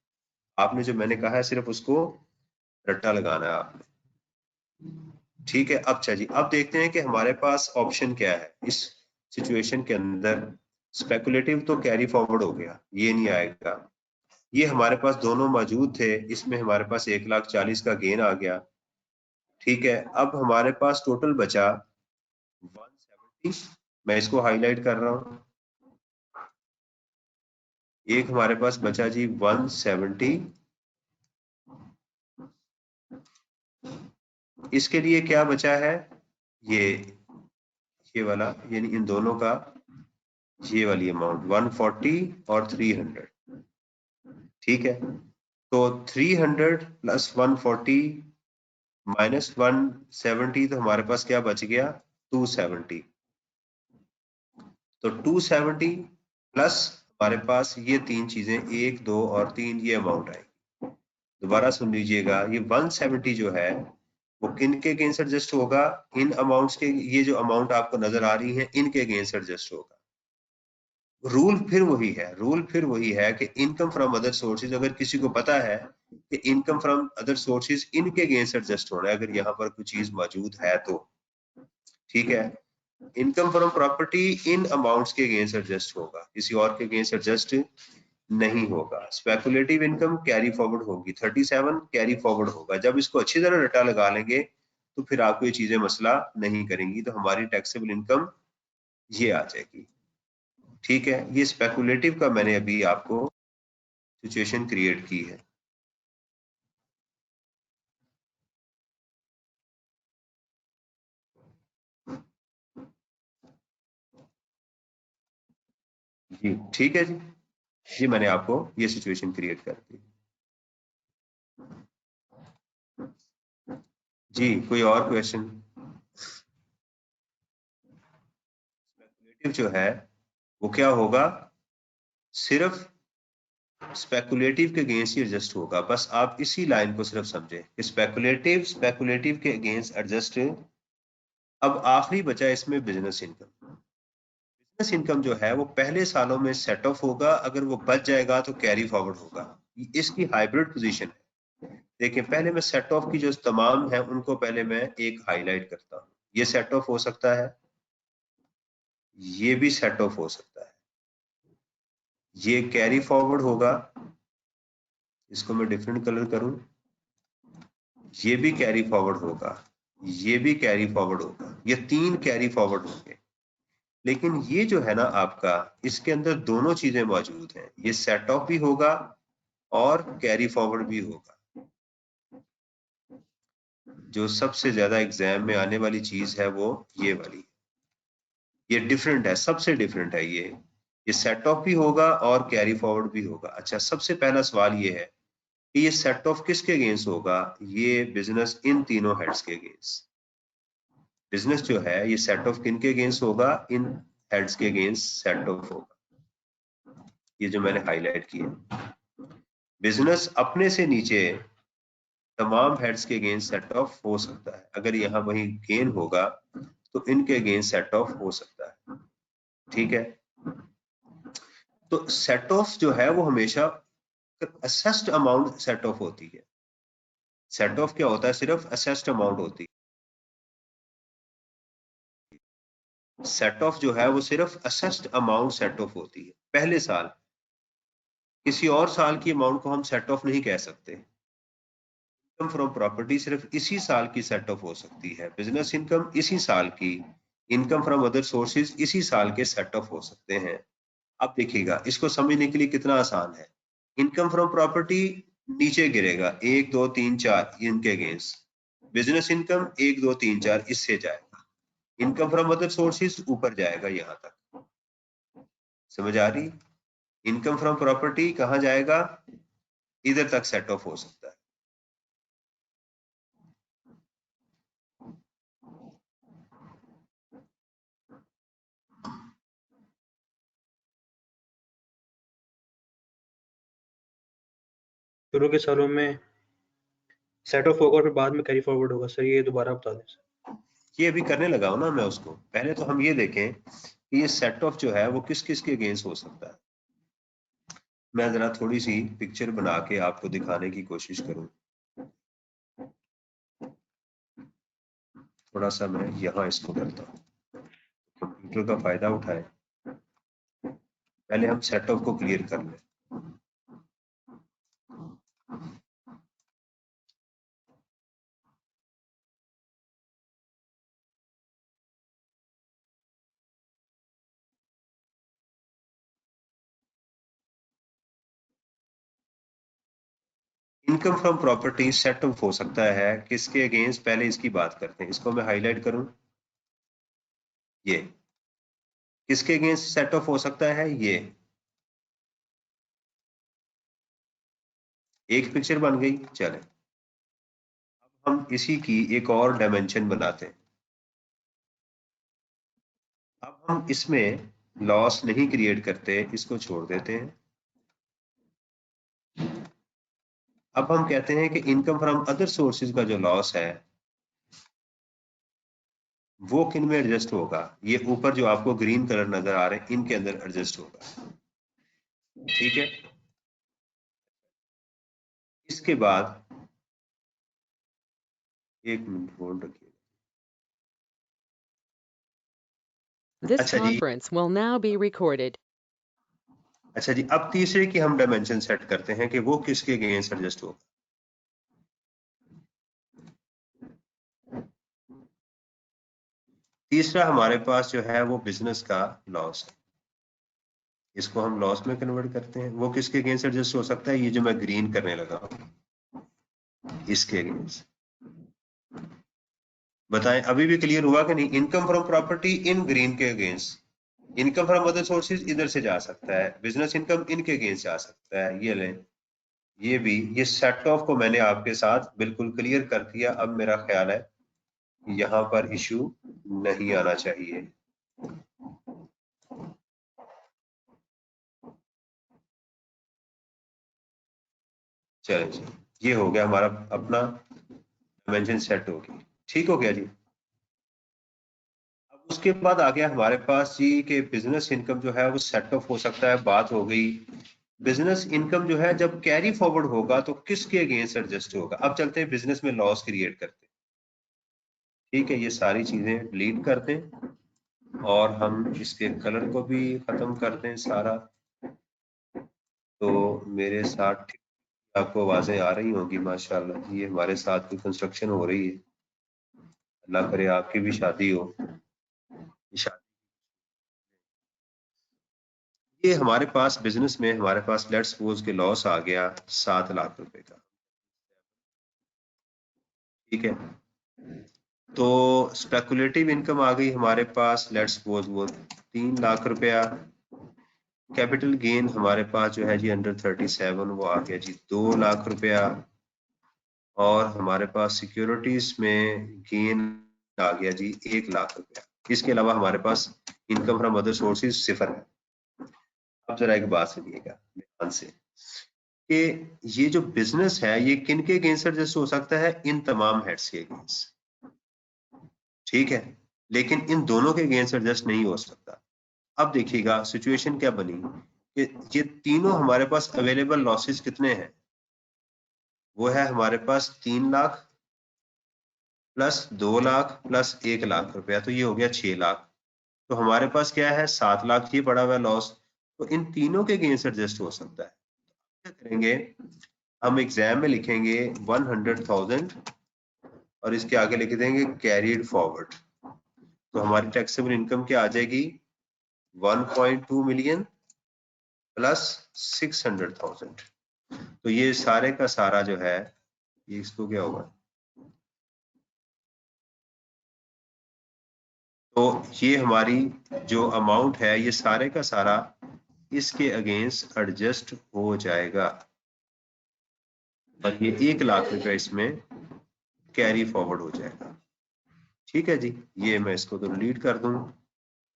आपने जो मैंने कहा है सिर्फ उसको रट्टा लगाना है आपने। ठीक है, अब अच्छा जी, अब देखते हैं कि हमारे पास ऑप्शन क्या है इस सिचुएशन के अंदर। स्पेकुलेटिव तो कैरी फॉरवर्ड हो गया, ये नहीं आएगा। ये हमारे पास दोनों मौजूद थे, इसमें हमारे पास 1,40,000 का गेन आ गया। ठीक है, अब हमारे पास टोटल बचा 170। मैं इसको हाईलाइट कर रहा हूं। एक हमारे पास बचा जी 170। इसके लिए क्या बचा है, ये वाला, यानी इन दोनों का ये वाली अमाउंट 140 और 300। ठीक है, तो 300 प्लस 140 माइनस 170, तो हमारे पास क्या बच गया, 270। तो 270 प्लस हमारे पास ये तीन चीजें 1, 2 और 3, ये अमाउंट आएगी। दोबारा सुन लीजिएगा, ये 170 जो है वो किन के अगेंस्ट एडजस्ट होगा, इन अमाउंट्स के, ये जो अमाउंट आपको नजर आ रही है इनके अगेंस्ट एडजस्ट होगा। रूल फिर वही है कि इनकम फ्रॉम अदर सोर्सेज, अगर किसी को पता है कि इनकम फ्रॉम अदर सोर्सेज इनके अगेंस्ट एडजस्ट होना है, अगर यहाँ पर कोई चीज मौजूद है तो। ठीक है, income from property in amounts के अगेंस्ट एडजस्ट होगा, किसी और के अगेंस्ट एडजस्ट नहीं होगा। स्पेकुलेटिव इनकम कैरी फॉरवर्ड होगी, 37 कैरी फॉरवर्ड होगा। जब इसको अच्छी तरह रटा लगा लेंगे तो फिर आपको ये चीजें मसला नहीं करेंगी, तो हमारी टैक्सेबल इनकम ये आ जाएगी। ठीक है, ये स्पेकुलेटिव का मैंने अभी आपको सिचुएशन क्रिएट की है। जी ठीक है जी, ये मैंने आपको ये सिचुएशन क्रिएट कर दी। जी कोई और क्वेश्चन? स्पेकुलेटिव जो है वो क्या होगा, सिर्फ स्पेकुलेटिव के अगेंस्ट ही एडजस्ट होगा। बस आप इसी लाइन को सिर्फ समझें कि स्पेकुलेटिव के अगेंस्ट एडजस्ट। अब आखिरी बचा इसमें बिजनेस इनकम। बिजनेस इनकम जो है वो पहले सालों में सेट ऑफ होगा, अगर वो बच जाएगा तो कैरी फॉरवर्ड होगा। इसकी हाइब्रिड पोजीशन है। देखिए पहले मैं सेट ऑफ की जो तमाम है उनको पहले मैं एक हाईलाइट करता हूँ। ये सेट ऑफ हो सकता है, ये भी सेट ऑफ हो सकता है, ये कैरी फॉरवर्ड होगा, इसको मैं डिफरेंट कलर करूं, ये भी कैरी फॉरवर्ड होगा, ये भी कैरी फॉरवर्ड होगा, ये 3 कैरी फॉरवर्ड होंगे। लेकिन ये जो है ना आपका, इसके अंदर दोनों चीजें मौजूद हैं, ये सेट ऑफ भी होगा और कैरी फॉरवर्ड भी होगा। जो सबसे ज्यादा एग्जाम में आने वाली चीज है वो ये वाली, ये डिफरेंट है, सबसे डिफरेंट है ये सेट ऑफ भी होगा और कैरी फॉरवर्ड भी होगा। अच्छा सबसे पहला सवाल ये है कि ये सेट ऑफ किसके अगेंस्ट होगा, ये बिजनेस इन तीनों हेड्स के अगेंस्ट। बिजनेस जो है ये सेट ऑफ किन के अगेंस्ट होगा, इन हेड्स के अगेंस्ट सेट ऑफ होगा। ये जो मैंने हाईलाइट किया, बिजनेस अपने से नीचे तमाम हेड्स के अगेंस्ट सेट ऑफ हो सकता है। अगर यहाँ वही गेन होगा तो इनके अगेंस्ट सेट ऑफ हो सकता है। ठीक है, तो सेट ऑफ जो है वो हमेशा असेस्ड अमाउंट सेट ऑफ होती है। सेट ऑफ क्या होता है, सिर्फ असेस्ड अमाउंट होती है। सेट ऑफ जो है वो सिर्फ असेस्ड अमाउंट सेट ऑफ होती है पहले साल। किसी और साल की अमाउंट को हम सेट ऑफ नहीं कह सकते। इनकम फ्रॉम प्रॉपर्टी सिर्फ इसी साल की सेट ऑफ हो सकती है। बिजनेस इनकम इसी साल की, इनकम फ्रॉम अदर सोर्सेज इसी साल के सेट ऑफ हो सकते हैं। अब देखिएगा इसको समझने के लिए कितना आसान है। इनकम फ्रॉम प्रॉपर्टी नीचे गिरेगा 1 2 3 4 इनके अगेंस्ट, बिजनेस इनकम 1 2 3 4 इससे जाएगा, इनकम फ्रॉम अदर सोर्सेज ऊपर जाएगा यहां तक। समझ आ रही? इनकम फ्रॉम प्रॉपर्टी कहां जाएगा, इधर तक सेट ऑफ हो सकता है। शुरू के सालों में सेट ऑफ होगा और फिर बाद में कैरी फॉरवर्ड होगा। सर ये दोबारा बता दें सर। ये अभी करने लगा हूं ना मैं उसको। पहले तो हम ये देखें कि ये सेट ऑफ जो है वो किस किस के अगेंस्ट हो सकता है। मैं जरा थोड़ी सी पिक्चर बना के आपको दिखाने की कोशिश करूं। थोड़ा सा मैं यहाँ इसको करता हूँ, कंप्यूटर का फायदा उठाएं। पहले हम सेट ऑफ को क्लियर कर लें। Income from property set of हो सकता है किसके अगेंस्ट, पहले इसकी बात करते हैं। इसको मैं हाईलाइट करूं, ये किसके अगेंस्ट सेट ऑफ हो सकता है, ये एक पिक्चर बन गई। चले अब हम इसी की एक और डायमेंशन बनाते हैं। अब हम इसमें लॉस नहीं क्रिएट करते, इसको छोड़ देते हैं। अब हम कहते हैं कि इनकम फ्रॉम अदर सोर्सेज का जो लॉस है वो किन में एडजस्ट होगा, ये ऊपर जो आपको ग्रीन कलर नजर आ रहे हैं इनके अंदर एडजस्ट होगा। ठीक है, इसके बाद एक मिनट होल्ड रखिए। This अच्छा जी, conference will now be recorded. अच्छा जी, अब तीसरे की हम डायमेंशन सेट करते हैं कि वो किसके अगेंस्ट एडजस्ट होगा। तीसरा हमारे पास जो है वो बिजनेस का लॉस है, इसको हम लॉस में कन्वर्ट करते हैं। वो किसके अगेंस्ट एडजस्ट हो सकता है? ये जो मैं ग्रीन करने लगा हूं, इसके अगेंस्ट। बताएं अभी भी क्लियर हुआ कि नहीं? Income from property in green के against, income from other sources इधर से जा सकता है, बिजनेस इनकम इनके अगेंस्ट जा सकता है। ये लें, ये भी, ये सेट ऑफ को मैंने आपके साथ बिल्कुल क्लियर कर दिया। अब मेरा ख्याल है यहाँ पर इशू नहीं आना चाहिए। चलें जी, ये हो गया हमारा अपना डायमेंशन सेट हो गई। ठीक हो गया जी। अब उसके बाद आ गया हमारे पास जी कि बिजनेस इनकम जो है वो सेट ऑफ हो सकता है। बात हो गई बिजनेस इनकम जो है जब कैरी फॉरवर्ड होगा तो किसके अगेंस्ट एडजस्ट होगा। अब चलते हैं बिजनेस में लॉस क्रिएट करते हैं। ठीक है, ये सारी चीजें डिलीट कर दें और हम इसके कलर को भी खत्म कर दें सारा। तो मेरे साथ ठीक आपको आवाजें आ रही होंगी माशाल्लाह। ये हमारे साथ की कंस्ट्रक्शन हो रही है, अल्लाह करे आपकी भी शादी हो। ये हमारे पास बिजनेस में हमारे पास लेट्स सपोज के लॉस आ गया 7 लाख रुपए का। ठीक है, तो स्पेकुलेटिव इनकम आ गई हमारे पास लेट्स सपोज वो 3 लाख रुपया। कैपिटल गेन हमारे पास जो है जी अंडर 37 वो आ गया जी 2 लाख रुपया। और हमारे पास सिक्योरिटीज में गेन आ गया जी 1 लाख रुपया। इसके अलावा हमारे पास इनकम फ्रॉम अदर सोर्सेज 0 है। अब जरा एक बात सुनिएगा ध्यान से कि ये जो बिजनेस है ये किन के अगेंस्ट एडजस्ट हो सकता है? इन तमाम हेड्स के अगेंस्ट। ठीक है, लेकिन इन दोनों के अगेंस्ट एडजस्ट नहीं हो सकता। अब देखिएगा सिचुएशन क्या बनी कि ये तीनों हमारे पास अवेलेबल लॉसेस कितने हैं? वो है हमारे पास 3 लाख प्लस 2 लाख प्लस 1 लाख रुपया, तो ये हो गया 6 लाख। तो हमारे पास क्या है? 7 लाख ये पड़ा हुआ है लॉस। तो इन तीनों के अगेंस्ट एडजस्ट हो सकता है। क्या करेंगे हम? एग्जाम में लिखेंगे 100,000 और इसके आगे लिख देंगे कैरीड फॉरवर्ड। तो हमारी टैक्सेबल इनकम क्या आ जाएगी? 1.2 मिलियन प्लस 600,000। तो ये सारे का सारा जो है ये इसको क्या होगा? तो ये हमारी जो अमाउंट है ये सारे का सारा इसके अगेंस्ट एडजस्ट हो जाएगा और ये 1 लाख रुपया इसमें कैरी फॉरवर्ड हो जाएगा। ठीक है जी, ये मैं इसको तो डिलीट कर दूं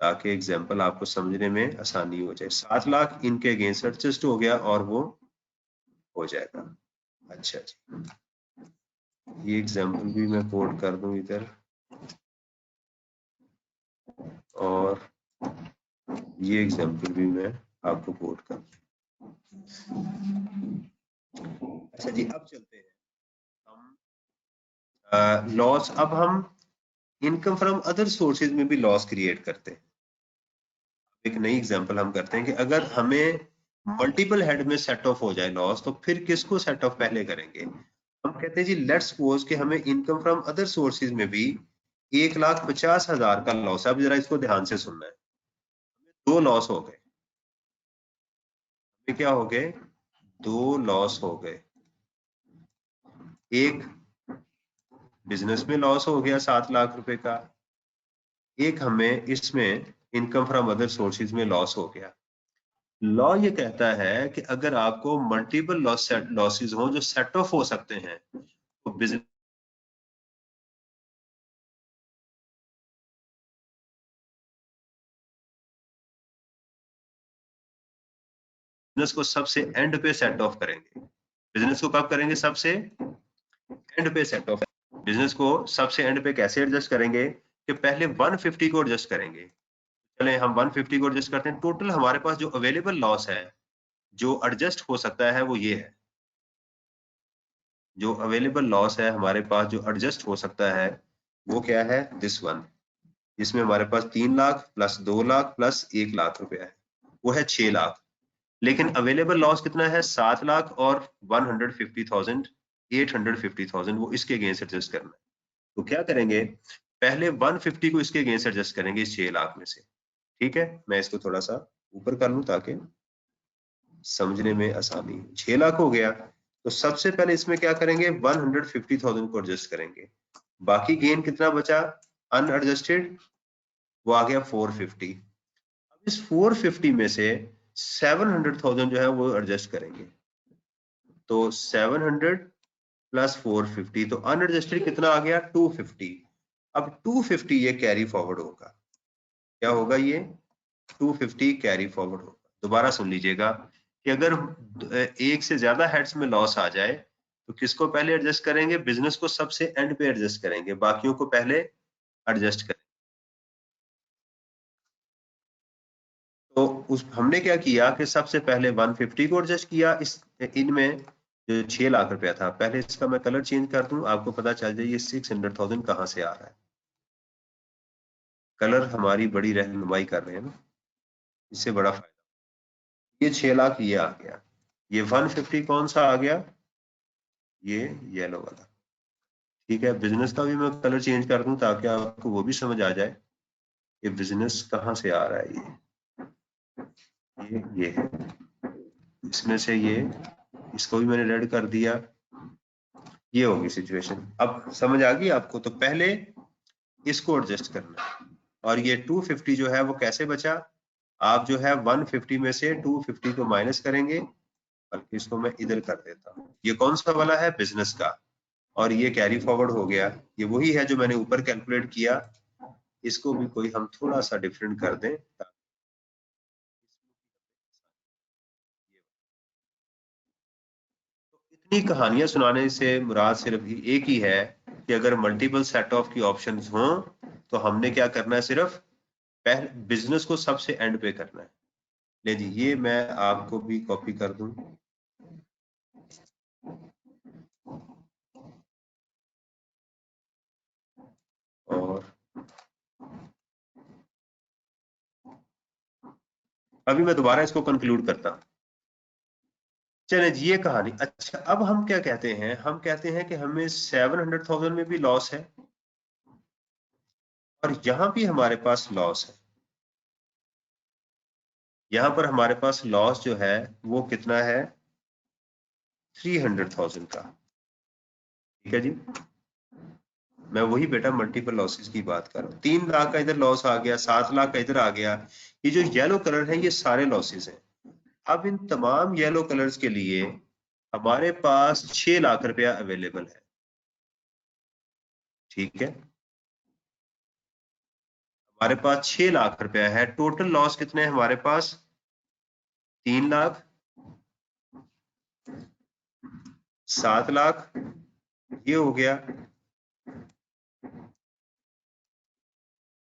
ताकि एग्जाम्पल आपको समझने में आसानी हो जाए। 7 लाख इनके अगेंस्ट एडजस्ट हो गया और वो हो जाएगा। अच्छा जी, ये एग्जाम्पल भी मैं कोड कर दूं इधर और ये एग्जाम्पल भी मैं आपको कोड कर दूं। अच्छा जी, अब चलते हैं हम लॉस। अब हम इनकम फ्रॉम अदर सोर्सेज में भी लॉस क्रिएट करते हैं। एक नई एग्जांपल हम करते हैं कि अगर हमें मल्टीपल हेड में सेट ऑफ हो जाए लॉस तो फिर किसको सेट ऑफ पहले करेंगे? हम कहते हैं जी लेट्स सपोज कि हमें इनकम फ्रॉम अदर सोर्सेज में भी 1,50,000 का लॉस है। अब जरा इसको ध्यान से सुनना है। 2 लॉस हो गए, क्या हो गए? 2 लॉस हो गए। एक बिजनेस में लॉस हो गया 7 लाख रुपए का, एक हमें इसमें इनकम फ्रॉम अदर सोर्सेज में लॉस हो गया। लॉ ये कहता है कि अगर आपको मल्टीपल लॉसेज हो जो सेट ऑफ हो सकते हैं तो बिजनेस को सबसे एंड पे सेट ऑफ करेंगे। बिजनेस को कब करेंगे? सबसे एंड पे सेट ऑफ। बिजनेस को सबसे एंड पे कैसे एडजस्ट करेंगे कि पहले 150 को एडजस्ट करेंगे। चले हम 150 को एडजस्ट करते हैं। टोटल हमारे पास जो अवेलेबल लॉस है जो एडजस्ट हो सकता है वो ये है। जो अवेलेबल लॉस है हमारे पास जो एडजस्ट हो सकता है वो क्या है? This one. इसमें हमारे पास 3 लाख प्लस 2 लाख प्लस 1 लाख रुपया है, वो है 6 लाख। लेकिन अवेलेबल लॉस कितना है? 7 लाख और 150,000 850,000, वो इसके अगेंस्ट एडजस्ट करना है। तो क्या करेंगे? पहले 150 को इसके अगेंस्ट एडजस्ट करेंगे इस 6 लाख में से। ठीक है, मैं इसको थोड़ा सा ऊपर कर लूं ताकि समझने में आसानी। 6 लाख हो गया तो सबसे पहले इसमें क्या करेंगे, 150,000 को एडजस्ट करेंगे। बाकी गेन कितना बचा अनएडजस्टेड, वो आ गया 450। अब इस 450 में से 700,000 जो है वो एडजस्ट करेंगे, तो 700 प्लस 450, तो अनएडजस्टेड कितना आ गया 250। अब 250 ये कैरी फॉरवर्ड होगा, क्या होगा ये 250 कैरी फॉरवर्ड होगा। दोबारा सुन लीजिएगा कि अगर एक से ज्यादा हेड्स में लॉस आ जाए तो किसको पहले एडजस्ट करेंगे, बिजनेस को सबसे एंड पे एडजस्ट करेंगे, बाकियों को पहले एडजस्ट करेंगे। तो उस हमने क्या किया कि सबसे पहले 150 को एडजस्ट किया। इस इनमें जो 6 लाख रुपया था, पहले इसका मैं कलर चेंज कर दूं, आपको पता चल जाए ये 600,000 कहां से आ रहा है। कलर हमारी बड़ी रहनुमाई कर रहे हैं ना, इससे बड़ा फायदा। ये 6 लाख ये आ गया, ये 150 कौन सा आ गया, ये येलो वाला। ठीक है, बिजनेस का भी मैं कलर चेंज कर दूं ताकि आपको वो भी समझ आ जाए कि बिजनेस कहां से आ रहा है। ये है, इसमें से ये, इसको भी मैंने रेड कर दिया। ये होगी सिचुएशन, अब समझ आ गई आपको। तो पहले इसको एडजस्ट करना, और ये 250 जो है वो कैसे बचा, आप जो है 150 में से 250 को माइनस करेंगे, बल्कि इसको मैं इधर कर देता हूँ। ये कौन सा वाला है, बिजनेस का, और ये कैरी फॉरवर्ड हो गया। ये वही है जो मैंने ऊपर कैलकुलेट किया, इसको भी कोई हम थोड़ा सा डिफरेंट कर दें। इतनी कहानियां सुनाने से मुराद सिर्फ एक ही है कि अगर मल्टीपल सेट ऑफ की ऑप्शंस हों तो हमने क्या करना है, सिर्फ पहले बिजनेस को सबसे एंड पे करना है। ले जी, ये मैं आपको भी कॉपी कर दूं, और अभी मैं दोबारा इसको कंक्लूड करता हूं। चले जी, ये कहानी। अच्छा, अब हम क्या कहते हैं, हम कहते हैं कि हमें 700,000 में भी लॉस है और यहां भी हमारे पास लॉस है। यहां पर हमारे पास लॉस जो है वो कितना है, 300,000 का। ठीक है जी, मैं वही बेटा मल्टीपल लॉसेस की बात कर रहा हूँ। 3 लाख का इधर लॉस आ गया, 7 लाख का इधर आ गया। ये जो येलो कलर है ये सारे लॉसेस हैं। अब इन तमाम येलो कलर्स के लिए हमारे पास 6 लाख रुपया अवेलेबल है। ठीक है, हमारे पास 6 लाख रुपया है। टोटल लॉस कितने हैं हमारे पास, 3 लाख, 7 लाख, ये हो गया,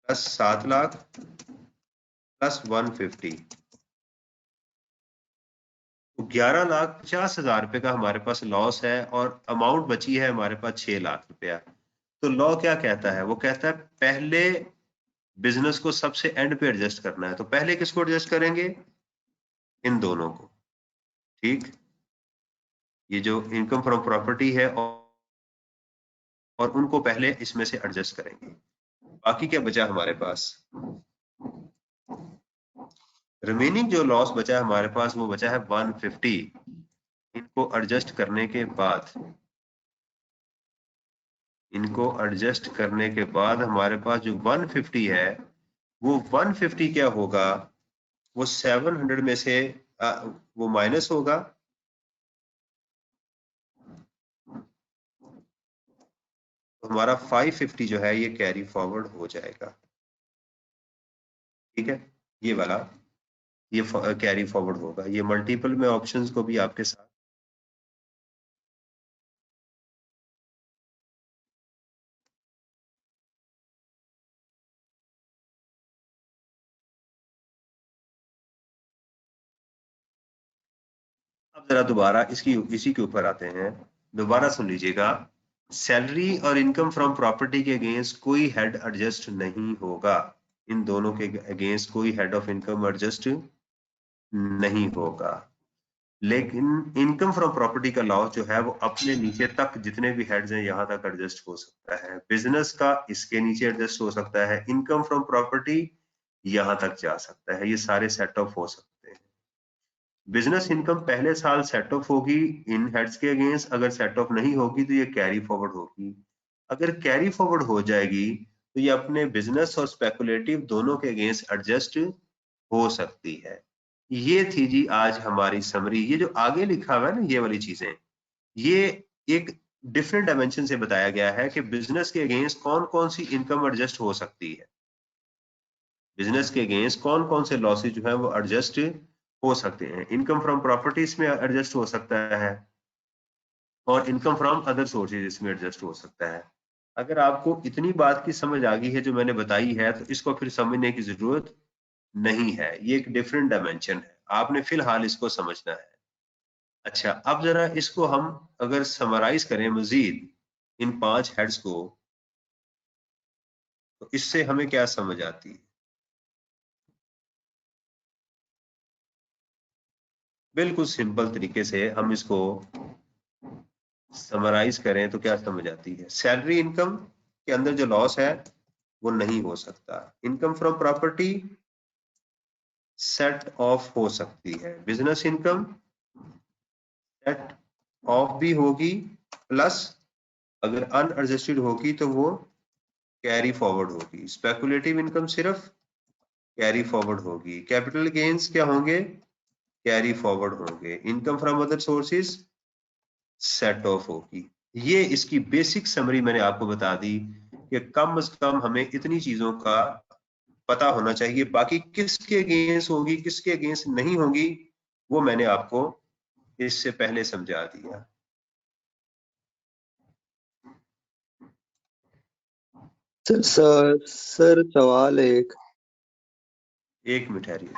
प्लस 7 लाख प्लस 150, तो 11,50,000 रुपए का हमारे पास लॉस है, और अमाउंट बची है हमारे पास 6 लाख रुपया। तो लॉ क्या कहता है, वो कहता है पहले बिजनेस को सबसे एंड पे एडजस्ट करना है। तो पहले किसको एडजस्ट करेंगे, इन दोनों को। ठीक, ये जो इनकम फ्रॉम प्रॉपर्टी है और उनको पहले इसमें से एडजस्ट करेंगे। बाकी क्या बचा हमारे पास, रिमेनिंग जो लॉस बचा है हमारे पास वो बचा है 150। इनको एडजस्ट करने के बाद, हमारे पास जो 150 है वो 150 क्या होगा, वो 700 में से वो माइनस होगा, तो हमारा 550 जो है ये कैरी फॉरवर्ड हो जाएगा। ठीक है, ये वाला ये कैरी फॉरवर्ड होगा। ये मल्टीपल में ऑप्शंस को भी आपके साथ अब जरा दोबारा इसी के ऊपर आते हैं। दोबारा सुन लीजिएगा, सैलरी और इनकम फ्रॉम प्रॉपर्टी के अगेंस्ट कोई हेड एडजस्ट नहीं होगा। इन दोनों के अगेंस्ट कोई हेड ऑफ इनकम एडजस्ट नहीं होगा। लेकिन इनकम फ्रॉम प्रॉपर्टी का लॉस जो है वो अपने नीचे तक जितने भी हेड्स हैं यहाँ तक एडजस्ट हो सकता है। बिजनेस का इसके नीचे एडजस्ट हो सकता है। इनकम फ्रॉम प्रॉपर्टी यहाँ तक जा सकता है। ये सारे सेट ऑफ हो सकते हैं। बिजनेस इनकम पहले साल सेट ऑफ होगी इन हेड्स के अगेंस्ट, अगर सेट ऑफ नहीं होगी तो ये कैरी फॉरवर्ड होगी। अगर कैरी फॉरवर्ड हो जाएगी तो ये अपने बिजनेस और स्पेकुलेटिव दोनों के अगेंस्ट एडजस्ट हो सकती है। ये थी जी आज हमारी समरी। ये जो आगे लिखा हुआ है ना, ये वाली चीजें, ये एक डिफरेंट डायमेंशन से बताया गया है कि बिजनेस के अगेंस्ट कौन कौन सी इनकम एडजस्ट हो सकती है, बिजनेस के अगेंस्ट कौन कौन से लॉसेज जो है वो एडजस्ट हो सकते हैं। इनकम फ्रॉम प्रॉपर्टीज में एडजस्ट हो सकता है और इनकम फ्रॉम अदर सोर्सेज इसमें एडजस्ट हो सकता है। अगर आपको इतनी बात की समझ आ गई है जो मैंने बताई है तो इसको फिर समझने की जरूरत नहीं है। ये एक डिफरेंट डायमेंशन है, आपने फिलहाल इसको समझना है। अच्छा, अब जरा इसको हम अगर समराइज करें मजीद इन 5 हेड्स को, तो इससे हमें क्या समझ आती है? बिल्कुल सिंपल तरीके से हम इसको समराइज करें तो क्या समझ आती है? सैलरी इनकम के अंदर जो लॉस है वो नहीं हो सकता। Income from property set of हो सकती है। बिजनेस इनकम सेट ऑफ भी होगी, प्लस अगर अनएडजस्टेड होगी तो वो कैरी फॉरवर्ड होगी। स्पेकुलेटिव इनकम सिर्फ कैरी फॉरवर्ड होगी। कैपिटल गेन्स क्या होंगे? कैरी फॉरवर्ड होंगे। Income from other sources set of होगी। ये इसकी बेसिक समरी मैंने आपको बता दी कि कम से कम हमें इतनी चीजों का पता होना चाहिए। बाकी किसके अगेंस्ट होगी किसके अगेंस्ट नहीं होगी वो मैंने आपको इससे पहले समझा दिया। सर सवाल है एक। एक मिनट ठहरिए।